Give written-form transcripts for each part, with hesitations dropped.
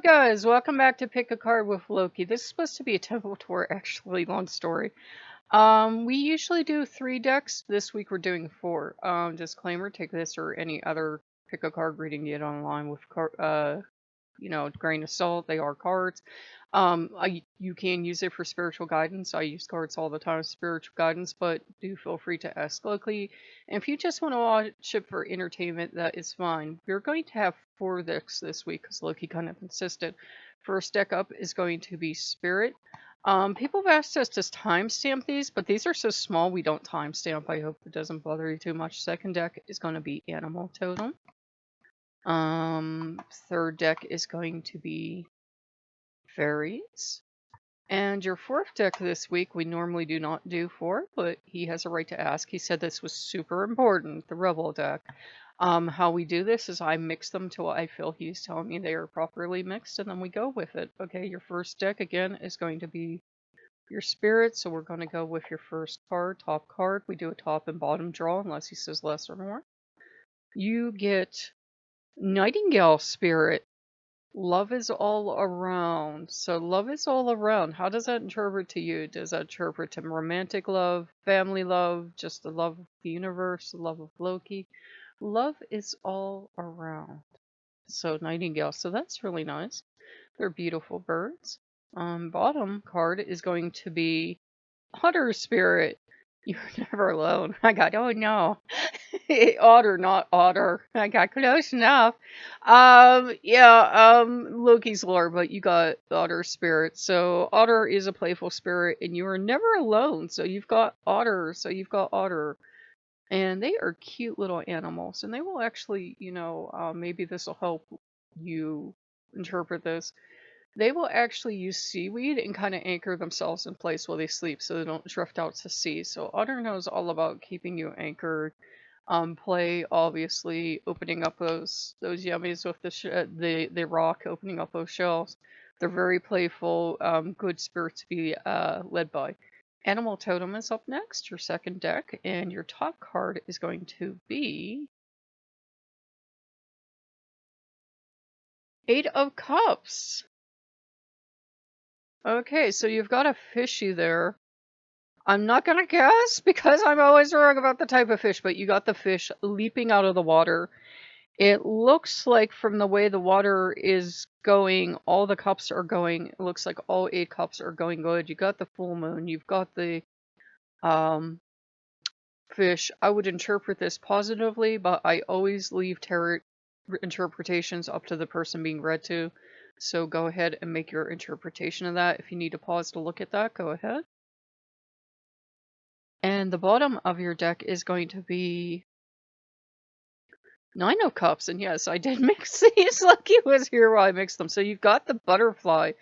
guys, welcome back to Pick a Card with Loki. This is supposed to be a temple tour, actually, long story. We usually do 3 decks. This week we're doing 4. Disclaimer, take this or any other pick a card reading you get online with grain of salt. They are cards. You can use it for spiritual guidance. I use cards all the time, spiritual guidance, but do feel free to ask Loki. And if you just want to watch it for entertainment, that is fine. We're going to have 4 decks this week because Loki kind of insisted. First deck up is going to be Spirit. People have asked us to timestamp these, but these are so small we don't timestamp. I hope it doesn't bother you too much. Second deck is going to be Animal Totem. Third deck is going to be Fairies. And your 4th deck this week, we normally do not do 4, but he has a right to ask. He said this was super important, the Rebel deck. How we do this is I mix them till I feel he's telling me they are properly mixed, and then we go with it. Okay, your first deck, again, is going to be your Spirit, so we're going to go with your first card, top card. We do a top and bottom draw, unless he says less or more. You get Nightingale Spirit. Love is all around. So love is all around. How does that interpret to you? Does that interpret to romantic love, family love, just the love of the universe, the love of Loki? Love is all around. So Nightingale. So that's really nice. They're beautiful birds. Bottom card is going to be Otter Spirit. You're never alone. I got, oh no. Otter, not otter. I got close enough. Loki's lore, but you got Otter Spirit. So Otter is a playful spirit, and you are never alone. So you've got Otter. And they are cute little animals, and they will actually, maybe this will help you interpret this. They will actually use seaweed and kind of anchor themselves in place while they sleep so they don't drift out to sea. So Otter knows all about keeping you anchored. Play, obviously, opening up those yummies with the rock, opening up those shells. They're very playful, good spirits to be led by. Animal Totem is up next, your second deck, and your top card is going to be Eight of Cups. Okay, so you've got a fishy there. I'm not gonna guess because I'm always wrong about the type of fish, but you got the fish leaping out of the water. It looks like from the way the water is going, all the cups are going. It looks like all 8 cups are going good. You got the full moon. You've got the fish. I would interpret this positively, but I always leave tarot interpretations up to the person being read to. So go ahead and make your interpretation of that. If you need to pause to look at that, go ahead. And the bottom of your deck is going to be 9 of Cups. And yes, I did mix these. Lucky was here while I mixed them. So you've got the butterfly.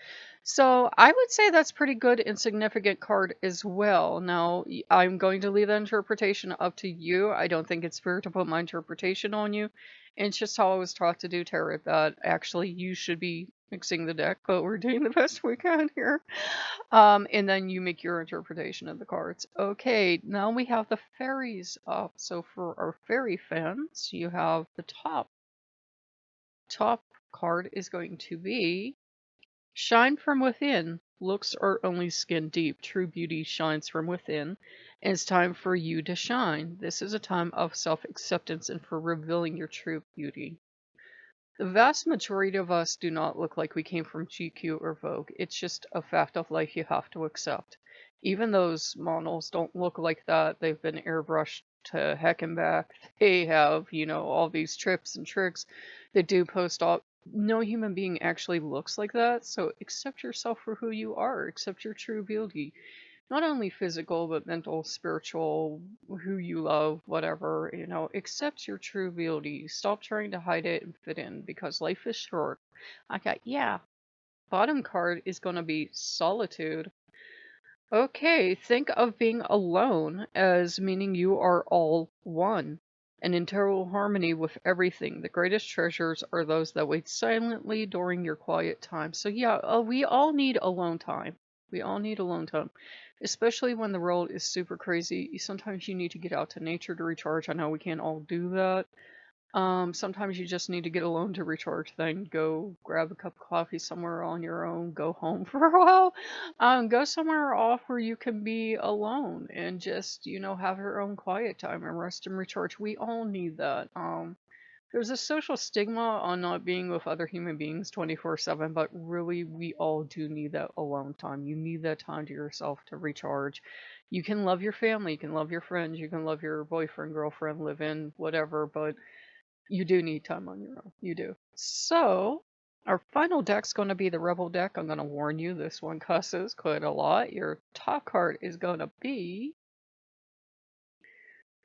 So I would say that's pretty good and significant card as well. Now, I'm going to leave that interpretation up to you. I don't think it's fair to put my interpretation on you. And it's just how I was taught to do tarot, that actually you should be mixing the deck, but we're doing the best we can here. And then you make your interpretation of the cards. Okay, now we have the fairies up. So for our fairy fans, you have the top card is going to be Shine from Within. Looks are only skin deep. True beauty shines from within. And it's time for you to shine. This is a time of self-acceptance and for revealing your true beauty. The vast majority of us do not look like we came from GQ or Vogue. It's just a fact of life you have to accept. Even those models don't look like that. They've been airbrushed to heck and back. They have, all these trips and tricks. They do post-op. No human being actually looks like that. So accept yourself for who you are. Accept your true beauty. Not only physical, but mental, spiritual, who you love, whatever, accept your true beauty. Stop trying to hide it and fit in because life is short. Okay, yeah. Bottom card is going to be Solitude. Okay, think of being alone as meaning you are all one and in total harmony with everything. The greatest treasures are those that wait silently during your quiet time. So yeah, we all need alone time. We all need alone time. Especially when the world is super crazy. Sometimes you need to get out to nature to recharge. I know we can't all do that. Sometimes you just need to get alone to recharge, then go grab a cup of coffee somewhere on your own, go home for a while, go somewhere off where you can be alone and just, have your own quiet time and rest and recharge. We all need that. There's a social stigma on not being with other human beings 24/7, but really, we all do need that alone time. You need that time to yourself to recharge. You can love your family, you can love your friends, you can love your boyfriend, girlfriend, live in, whatever, but you do need time on your own. You do. So, our final deck's going to be the Rebel deck. I'm going to warn you, this one cusses quite a lot. Your top card is going to be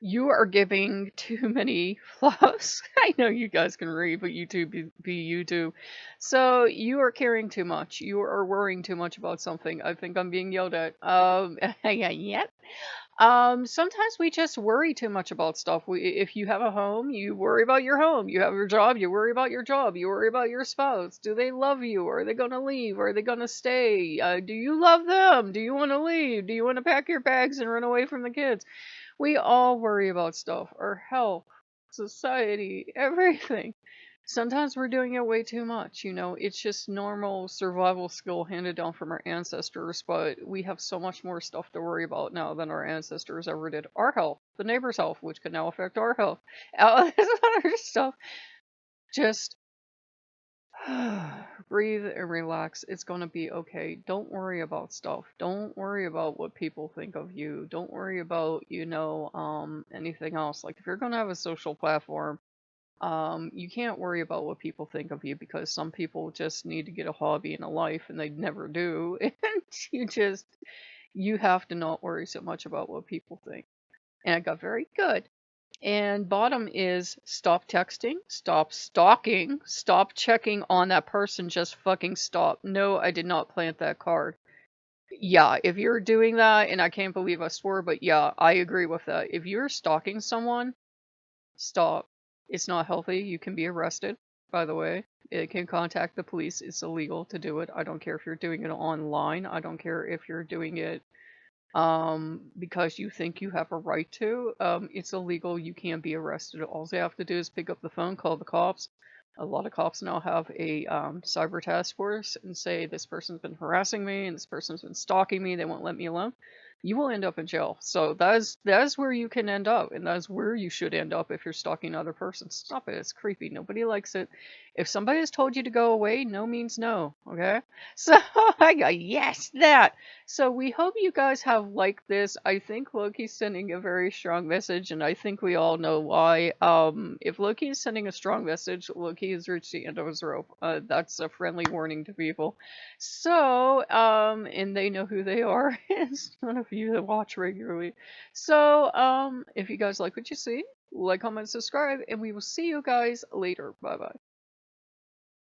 you are giving too many fluffs. I know you guys can read, but YouTube be YouTube. So you are caring too much. You are worrying too much about something. I think I'm being yelled at. Yeah. Sometimes we just worry too much about stuff. If you have a home, you worry about your home. You have your job, you worry about your job. You worry about your spouse. Do they love you? Are they gonna leave? Are they gonna stay? Do you love them? Do you want to leave? Do you want to pack your bags and run away from the kids? We all worry about stuff. Our health, society, everything. Sometimes we're doing it way too much, it's just normal survival skill handed down from our ancestors, but we have so much more stuff to worry about now than our ancestors ever did. Our health, the neighbor's health, which can now affect our health. There's other stuff. Just breathe and relax. It's going to be okay. Don't worry about stuff. Don't worry about what people think of you. Don't worry about, anything else. Like if you're going to have a social platform, you can't worry about what people think of you because some people just need to get a hobby and a life and they never do. And you have to not worry so much about what people think. And I got very good. And bottom is stop texting, stop stalking, stop checking on that person, just fucking stop. No, I did not plant that card. Yeah, if you're doing that, and I can't believe I swore, but yeah, I agree with that. If you're stalking someone, stop. It's not healthy. You can be arrested, by the way. It can contact the police. It's illegal to do it. I don't care if you're doing it online. I don't care if you're doing it because you think you have a right to. It's illegal. You can't be arrested. All you have to do is pick up the phone, call the cops. A lot of cops now have a cyber task force and say this person's been harassing me and this person's been stalking me. They won't let me alone. You will end up in jail. So that is where you can end up, and that is where you should end up if you're stalking other persons. Stop it. It's creepy. Nobody likes it. If somebody has told you to go away, no means no. Okay. So I go, yes, that. So we hope you guys have liked this. I think Loki's sending a very strong message, and I think we all know why. If Loki is sending a strong message, Loki has reached the end of his rope. That's a friendly warning to people. So, and they know who they are. It's none of you that watch regularly. So, if you guys like what you see, like, comment, subscribe, and we will see you guys later. Bye bye.